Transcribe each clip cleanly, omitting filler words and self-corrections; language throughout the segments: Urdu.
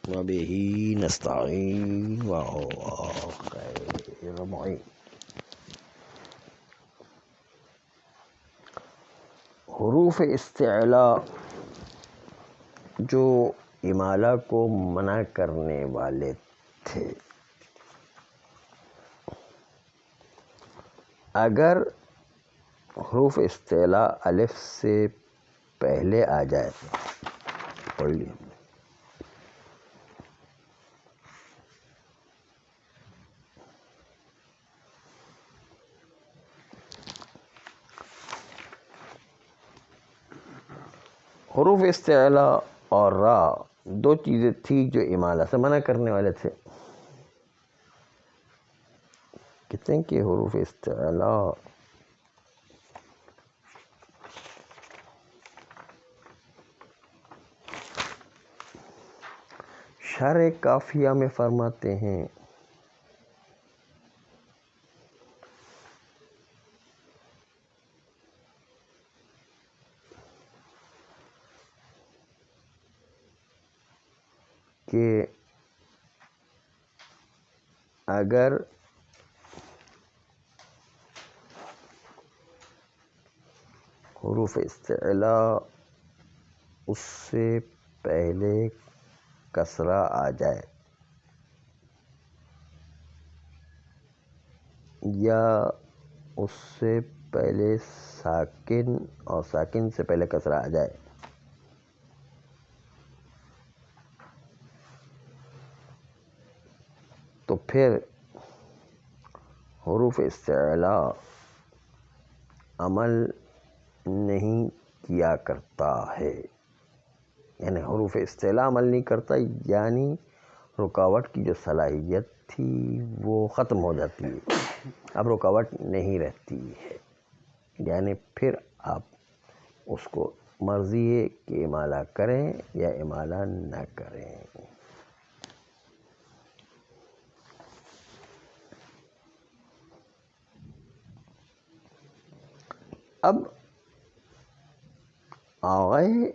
وبه نستعين وهو خير معين. حروف استعلاء جو امالہ کو منع کرنے والے تھے، اگر حروف استعلاء الف سے پہلے آ جائے، پڑھ لیے حروف استعلاء اور را دو چیزیں تھی جو امالہ سے منع کرنے والے تھے. کہتے ہیں کہ حروف استعلاء شرح کافیہ میں فرماتے ہیں کہ اگر حروف استعلاء اس سے پہلے کسرہ آ جائے یا اس سے پہلے ساکن اور ساکن سے پہلے کسرہ آ جائے تو پھر حروف استعلاء عمل نہیں کیا کرتا ہے. یعنی حروف استعلاء عمل نہیں کرتا، یعنی رکاوٹ کی جو صلاحیت تھی وہ ختم ہو جاتی ہے، اب رکاوٹ نہیں رہتی ہے. یعنی پھر آپ اس کو مرضی ہے کہ امالہ کریں یا امالہ نہ کریں. اب آغائے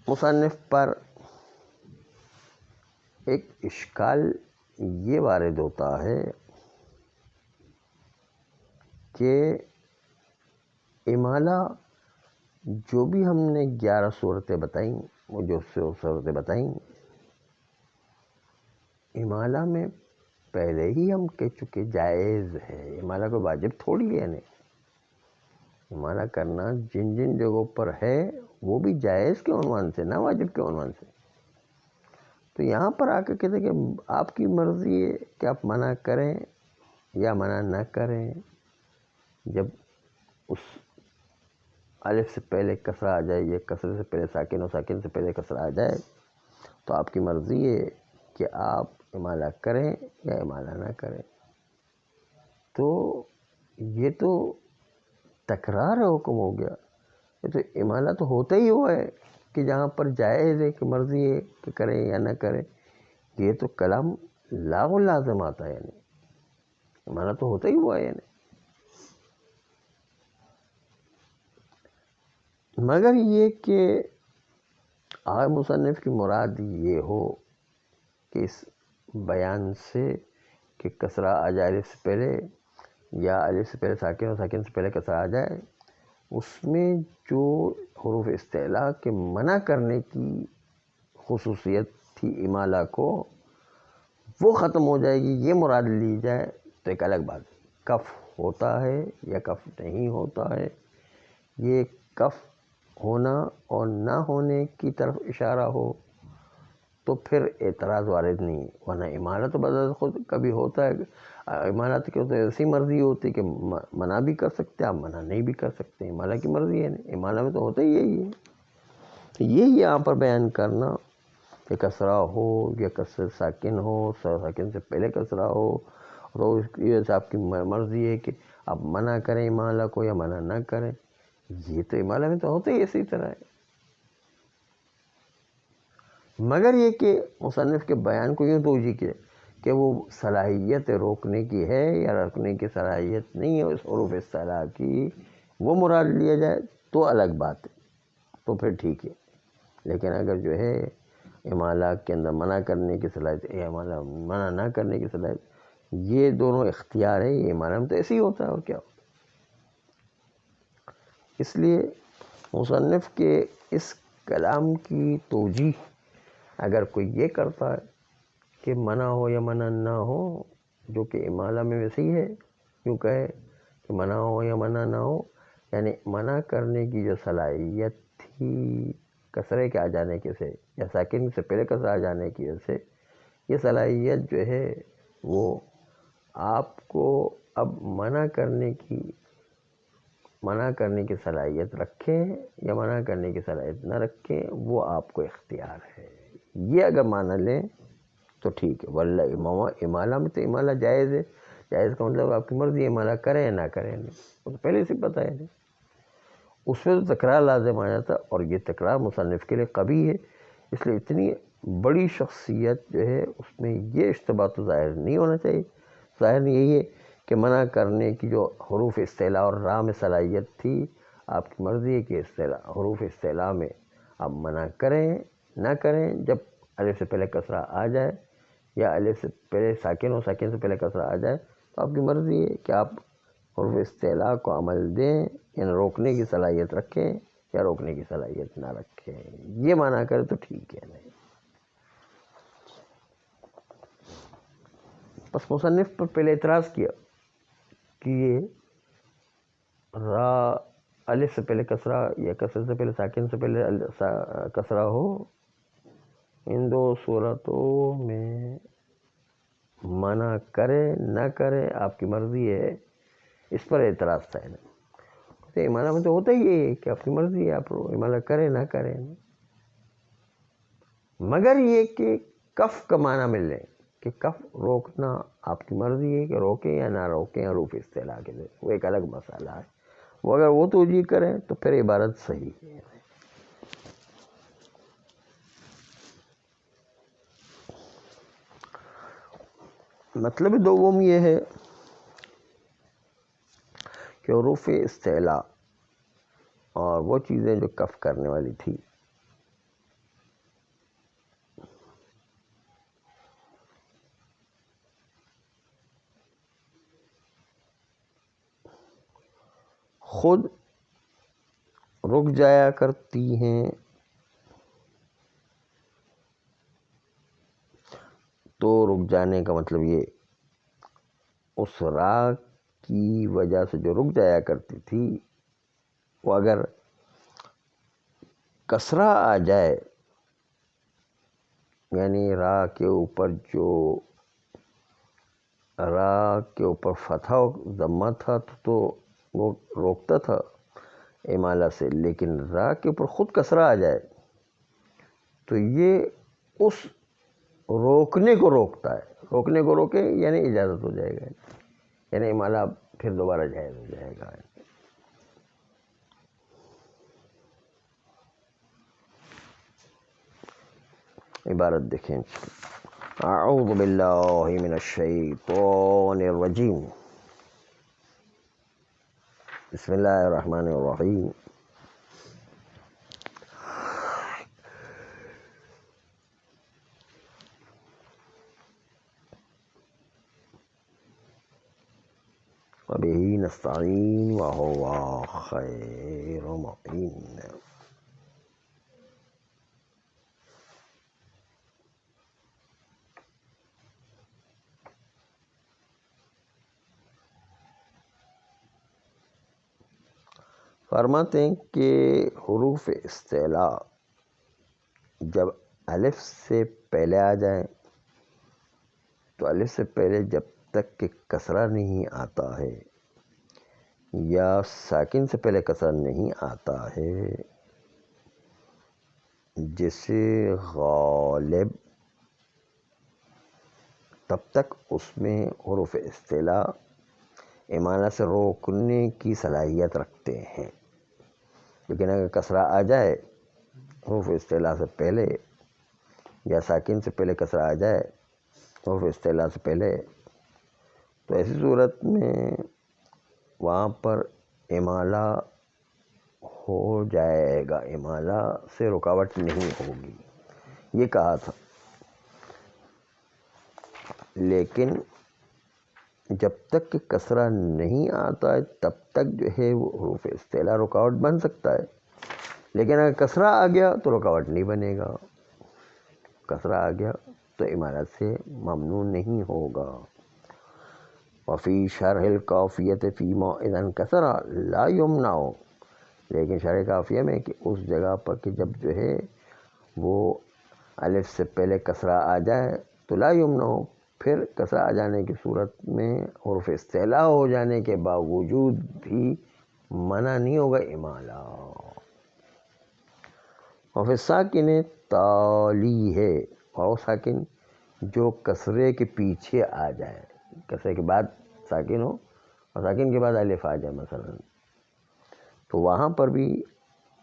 مصنف پر ایک اشکال یہ وارد ہوتا ہے کہ امالہ جو بھی ہم نے 11 صورتیں بتائیں، وہ جو صورتیں بتائیں، امالہ میں پہلے ہی ہم کہہ چکے جائز ہے. امالہ کو واجب تھوڑی ہے. نہیں، امالہ کرنا جن جن جگہوں پر ہے وہ بھی جائز کے عنوان سے، نہ واجب کے عنوان سے. تو یہاں پر آ کے کہتے ہیں کہ آپ کی مرضی ہے کہ آپ منع کریں یا منع نہ کریں. جب اس الف سے پہلے کسرہ آ جائے یا کسرے سے پہلے ساکن اور ساکن سے پہلے کسرہ آ جائے تو آپ کی مرضی ہے کہ آپ امالہ کریں یا امالہ نہ کریں. تو یہ تو تکرار حکم ہو گیا. یہ تو امالہ تو ہوتا ہی ہوا ہے کہ جہاں پر جائز ہے کہ مرضی ہے کہ کریں یا نہ کریں. یہ تو کلام لاغ لازم آتا ہے. یعنی امالہ تو ہوتا ہی ہوا ہے. یعنی مگر یہ کہ آغائے مصنف کی مراد یہ ہو کہ اس بیان سے کہ کسرہ آ جائے الف سے پہلے یا الف سے پہلے ساکن اور ساکن سے پہلے کسرہ آ جائے، اس میں جو حروف استعلاء کے منع کرنے کی خصوصیت تھی امالہ کو، وہ ختم ہو جائے گی. یہ مراد لی جائے تو ایک الگ بات ہے. کف ہوتا ہے یا کف نہیں ہوتا ہے، یہ کف ہونا اور نہ ہونے کی طرف اشارہ ہو تو پھر اعتراض وارد نہیں. ورنہ امالہ تو بذات خود کبھی ہوتا ہے. امالہ تو ایسی مرضی ہوتی کہ منع بھی کر سکتے، آپ منع نہیں بھی کر سکتے. امالہ کی مرضی ہے. امالہ میں تو ہوتا ہی یہی ہے. یہی یہاں پر بیان کرنا کہ کسرہ ہو یا کسر ساکن ہو، ساکن سے پہلے کسرہ ہو، تو اس کی وجہ سے آپ کی مرضی ہے کہ آپ منع کریں امالہ کو یا منع نہ کریں. یہ تو امالہ میں تو ہوتا ہی اسی طرح ہے. مگر یہ کہ مصنف کے بیان کو یوں توجیہ کیا کہ وہ صلاحیت روکنے کی ہے یا رکھنے کی صلاحیت نہیں ہے اس حروف استعلاء کی، وہ مراد لیا جائے تو الگ بات ہے، تو پھر ٹھیک ہے. لیکن اگر جو ہے امالہ کے اندر منع کرنے کی صلاحیت، امالہ منع نہ کرنے کی صلاحیت، یہ دونوں اختیار ہے. یہ امالہ میں تو ایسے ہی ہوتا ہے اور کیا ہوتا ہے. اس لیے مصنف کے اس کلام کی توجیح اگر کوئی یہ کرتا ہے کہ منع ہو یا منع نہ ہو، جو کہ امالہ میں ویسے ہی ہے، کیوں کہے کہ منع ہو یا منع نہ ہو، یعنی منع کرنے کی جو صلاحیت تھی کسرے کے آ جانے کے سے یا ساکن سے پہلے کسرہ آ جانے کی وجہ سے، یہ صلاحیت جو ہے وہ آپ کو اب منع کرنے کی صلاحیت رکھیں یا منع کرنے کی صلاحیت نہ رکھیں، وہ آپ کو اختیار ہے. یہ اگر مان لیں تو ٹھیک ہے. واللہ امالہ میں تو امالہ جائز ہے. جائز کا مطلب آپ کی مرضی ہے، امالہ کریں یا نہ کریں. نہیں، وہ تو پہلے سے پتہ ہے. نہیں، اس میں تو تکرار لازم آ جاتا، اور یہ تکرار مصنف کے لیے قبیح ہے. اس لیے اتنی بڑی شخصیت جو ہے اس میں یہ اشتباہ تو ظاہر نہیں ہونا چاہیے. ظاہر یہی ہے کہ منع کرنے کی جو حروف استعلاء اور راء میں صلاحیت تھی، آپ کی مرضی ہے کہ حروف استعلاء میں آپ منع کریں نہ کریں. جب الف سے پہلے کسرہ آ جائے یا الف سے پہلے ساکن ہو، ساکن سے پہلے کسرہ آ جائے، تو آپ کی مرضی ہے کہ آپ حروف استعلاء کو عمل دیں، یعنی روکنے کی صلاحیت رکھیں یا روکنے کی صلاحیت نہ رکھیں. یہ معنی کرے تو ٹھیک ہے. نہیں، بس مصنف پر پہلے اعتراض کیا کہ یہ را الف سے پہلے کسرہ یا کسرہ سے پہلے ساکن سے پہلے کسرہ ہو، ان دو صورتوں میں منع کرے نہ کرے آپ کی مرضی ہے. اس پر اعتراض تھا. امالہ میں تو ہوتا ہی ہے کہ آپ کی مرضی ہے، آپ امالہ کریں نہ کریں، مگر یہ کہ کف کا معنی مل لیں کہ کف روکنا آپ کی مرضی ہے کہ روکیں یا نہ روکیں حروف استعلاء کے لیے، وہ ایک الگ مسئلہ ہے. وہ اگر وہ توجیہ کریں تو پھر عبارت صحیح ہے. مطلب دوم یہ ہے کہ حروف استعلاء اور وہ چیزیں جو کف کرنے والی تھی، خود رک جایا کرتی ہیں. تو رک جانے کا مطلب یہ اس را کی وجہ سے جو رک جایا کرتی تھی، وہ اگر کسرہ آ جائے، یعنی را کے اوپر فتحہ و ضمہ تھا تو وہ روکتا تھا امالہ سے، لیکن را کے اوپر خود کسرہ آ جائے تو یہ اس روکنے کو روکتا ہے. روکنے کو روکے یعنی اجازت ہو جائے گا، یعنی امالہ پھر دوبارہ جائز ہو جائے گا. عبارت دیکھیں. اعوذ باللہ من الشیطان الرجیم، بسم اللہ الرحمن الرحیم. وبہ نستعین وہو خیر معین. فرماتے ہیں کہ حروف استعلاء جب الف سے پہلے آ جائیں تو الف سے پہلے جب تک کہ کسرہ نہیں آتا ہے یا ساکن سے پہلے کسرہ نہیں آتا ہے، جیسے غالب، تب تک اس میں حروف استعلاء امالہ سے روکنے کی صلاحیت رکھتے ہیں. لیکن اگر کسرہ آ جائے حروف استعلاء سے پہلے یا ساکن سے پہلے کسرہ آ جائے حروف استعلاء سے پہلے، تو ایسی صورت میں وہاں پر امالہ ہو جائے گا، امالہ سے رکاوٹ نہیں ہوگی. یہ کہا تھا، لیکن جب تک کہ کسرہ نہیں آتا ہے تب تک جو ہے وہ حروف استعلا رکاوٹ بن سکتا ہے، لیکن اگر کسرہ آ گیا تو رکاوٹ نہیں بنے گا، کسرہ آ گیا تو امالت سے ممنوع نہیں ہوگا۔ وفی شرح القافیت فی موئذ کسرہ لا یمنع، لیکن شرح کافیہ میں کہ اس جگہ پر کہ جب جو ہے وہ الف سے پہلے کسرہ آ جائے تو لا یمنع، پھر کسرہ آ جانے کی صورت میں حروف استعلا ہو جانے کے باوجود بھی منع نہیں ہوگا امالہ۔ اور پھر ساکن تالی ہے، اور وہ ساکن جو کسرے کے پیچھے آ جائے، کسرے کے بعد ساکن ہو اور ساکن کے بعد الف آ جائے مثلا، تو وہاں پر بھی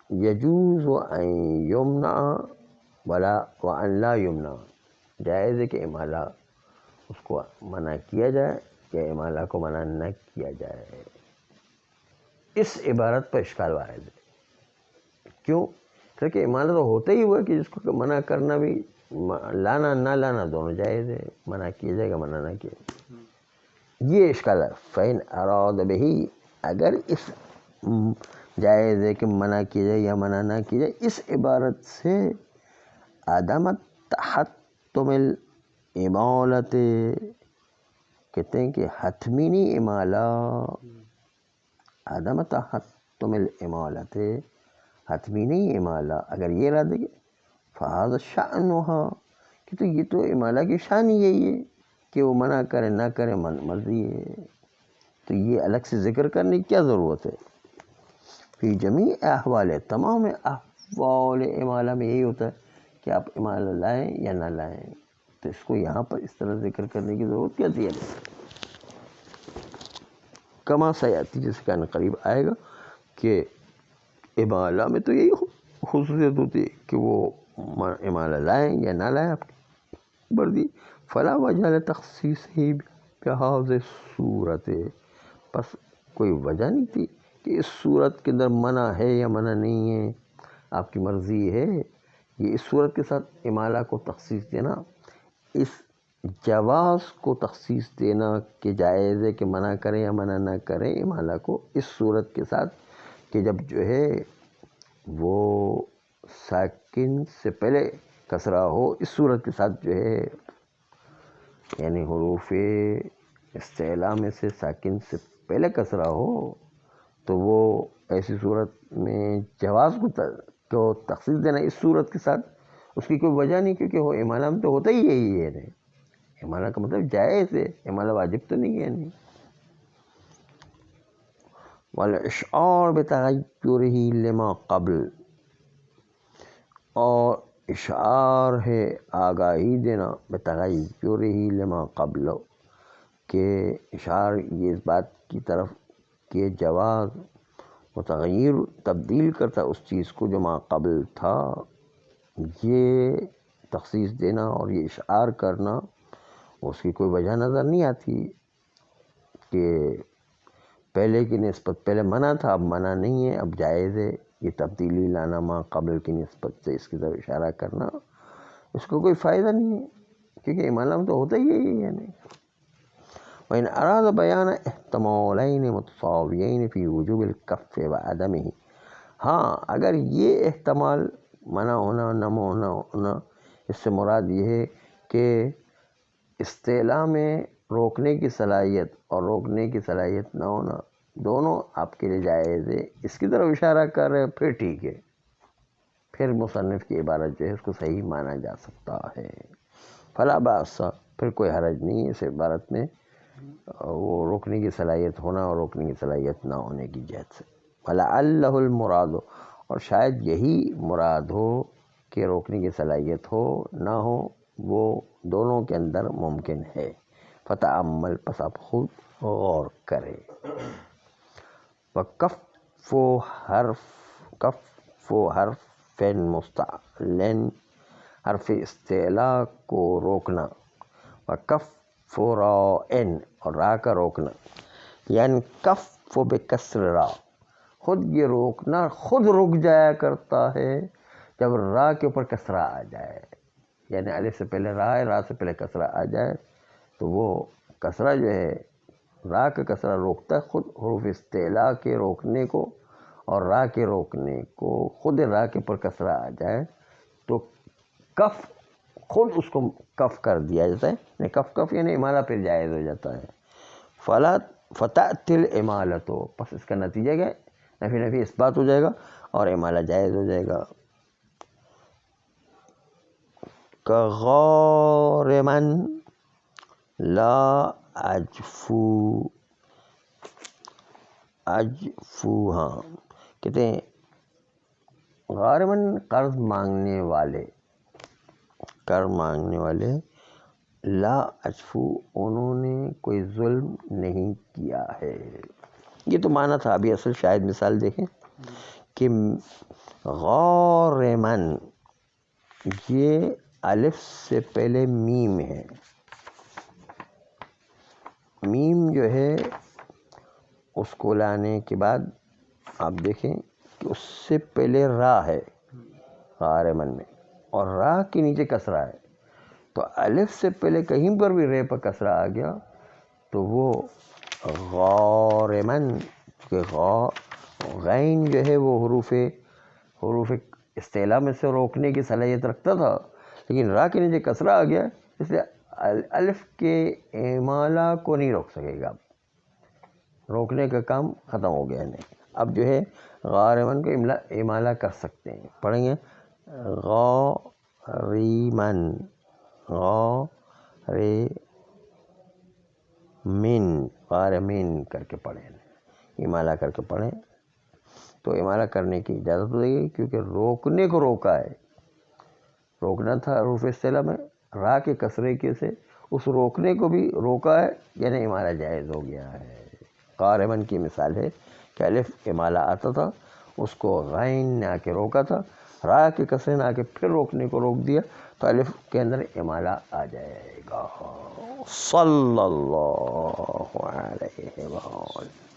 یجوز ان یمنع ولا وان لا یمنع، جائز ہے کہ امالہ اس کو منع کیا جائے یا امالہ کو منع نہ کیا جائے۔ اس عبارت پر اشکال وارد ہے، کیوں؟ کہ امالہ تو ہوتا ہی ہوا کہ جس کو منع کرنا بھی، لانا نہ لانا دونوں جائز ہے، منع کیا جائے گا منع نہ کیا جائے، یہ اشکال ہے۔ فَإِنْ أَرَادَ بِهِ، اگر اس جائز ہے کہ منع کیا جائے یا منع نہ کیا جائے، اس عبارت سے عدم تحتم الامالت، کہتے ہیں کہ حتمی نہیں امالہ، عدم تحتم الامالت، حتمی نہیں امالہ، اگر یہ ارادہ کہ فہذا شأنها، کہ تو یہ تو امالہ کی شان یہی ہے کہ وہ منع کرے نہ کرے مرضی ہے، تو یہ الگ سے ذکر کرنے کی کیا ضرورت ہے؟ فی جمیع احوال، تمام احوال امالہ میں یہی ہوتا ہے کہ آپ امالہ لائیں یا نہ لائیں، تو اس کو یہاں پر اس طرح ذکر کرنے کی ضرورت کیا تھی؟ کما سیاتی، جس کا قریب آئے گا کہ امالہ میں تو یہی خصوصیت ہوتی ہے کہ وہ امالہ لائیں یا نہ لائیں آپ کی مرضی، فلا وجہ لتخصیص ہی بہذ صورت، پس کوئی وجہ نہیں تھی کہ اس صورت کے اندر منع ہے یا منع نہیں ہے، آپ کی مرضی ہے۔ یہ اس صورت کے ساتھ امالہ کو تخصیص دینا، اس جواز کو تخصیص دینا کہ جائز ہے کہ منع کریں یا منع نہ کریں امالہ کو، اس صورت کے ساتھ کہ جب جو ہے وہ ساکن سے پہلے کسرہ ہو، اس صورت کے ساتھ جو ہے یعنی حروف استعلا میں سے ساکن سے پہلے کسرہ ہو، تو وہ ایسی صورت میں جواز کو تخصیص دینا اس صورت کے ساتھ، اس کی کوئی وجہ نہیں، کیونکہ وہ امالہ میں تو ہوتا ہی یہی ہے، نہیں امالہ کا مطلب جائز ہے، امالہ واجب تو نہیں ہے۔ نہیں والاشعار بتغیرہ لما قبل، اور اشعار ہے آگاہی دینا بتغیرہ لما قبل، کہ اشعار یہ اس بات کی طرف کہ جواز و تغیر تبدیل کرتا اس چیز کو جو ما قبل تھا، یہ تخصیص دینا اور یہ اشعار کرنا اس کی کوئی وجہ نظر نہیں آتی کہ پہلے کی نسبت پہلے منع تھا اب منع نہیں ہے، اب جائز ہے، یہ تبدیلی لانا ما قبل کی نسبت سے اس کی طرف اشارہ کرنا، اس کو کوئی فائدہ نہیں ہے، کیونکہ امالہ میں تو ہوتا ہی ہے نہیں۔ وَإِنْ أَرَادَ بَيَانَ احتمالین متساویین فی وجوب الکف وعدمہ، ہاں اگر یہ احتمال منع ہونا نہ ہونا، اس سے مراد یہ ہے کہ استعلا میں روکنے کی صلاحیت اور روکنے کی صلاحیت نہ ہونا دونوں آپ کے لیے جائز ہے، اس کی طرف اشارہ کر رہے، پھر ٹھیک ہے، پھر مصنف کی عبارت جو ہے اس کو صحیح مانا جا سکتا ہے، فلا باس، پھر کوئی حرج نہیں ہے اس عبارت میں وہ روکنے کی صلاحیت ہونا اور روکنے کی صلاحیت نہ ہونے کی جہت سے۔ وَلَعَلَّهُ الْمُرَادُ، اور شاید یہی مراد ہو کہ روکنے کی صلاحیت ہو نہ ہو، وہ دونوں کے اندر ممکن ہے۔ فتأمل، پس آپ خود غور کریں۔ وَكَفُّ حرف مستعلن، حرف استعلا کو روکنا، وَكَفُّ راء، اور را کا روکنا، یعنی کف بکسر را، خود یہ روکنا خود رک جایا کرتا ہے جب را کے اوپر کسرہ آ جائے، یعنی الف سے پہلے را ہے، را سے پہلے کسرہ آ جائے تو وہ کسرہ جو ہے، را کا کسرہ روکتا ہے خود حروف استعلا کے روکنے کو، اور را کے روکنے کو خود را کے پر کسرہ آ جائے تو کف خود اس کو کف کر دیا جاتا ہے، یعنی کف یعنی امالہ پھر جائز ہو جاتا ہے. فتأتی الامالۃ، پس اس کا نتیجہ کیا ہے؟ نفی اثبات ہو جائے گا اور امالہ جائز ہو جائے گا. کغارما لا اجفو، ہاں کہتے ہیں غارمن قرض مانگنے والے، لا اجفو انہوں نے کوئی ظلم نہیں کیا ہے. یہ تو معنی تھا. ابھی اصل شاید مثال دیکھیں کہ غارمن یہ الف سے پہلے میم ہے، میم جو ہے اس کو لانے کے بعد آپ دیکھیں کہ اس سے پہلے را ہے غارمن میں، اور را کے نیچے کسرہ ہے. تو الف سے پہلے کہیں پر بھی رے پر کسرہ آ گیا تو وہ غارمن، کہ غین جو ہے وہ حروف استعلا میں سے روکنے کی صلاحیت رکھتا تھا، لیکن را کے نیچے کسرہ آ گیا اس لیے الف کے امالہ کو نہیں روک سکے گا، روکنے کا کام ختم ہو گیا. نہیں اب جو ہے غارمن کو امالہ کر سکتے ہیں. پڑھیں گے غاریمن، غارمین کر کے پڑھیں، امالہ کر کے پڑھیں تو امالہ کرنے کی اجازت ہو جائے گی، کیونکہ روکنے کو روکا ہے. روکنا تھا حروف استعلا میں، را کے کسرے کے سے اس روکنے کو بھی روکا ہے، یعنی امالہ جائز ہو گیا ہے. غارمن کی مثال ہے کہ الف امالہ آتا تھا، اس کو غین نے آ کے روکا تھا، را کے کسرے نے آ کے پھر روکنے کو روک دیا تو الف کے اندر امالہ آ جائے گا. صلی اللہ علیہ وسلم.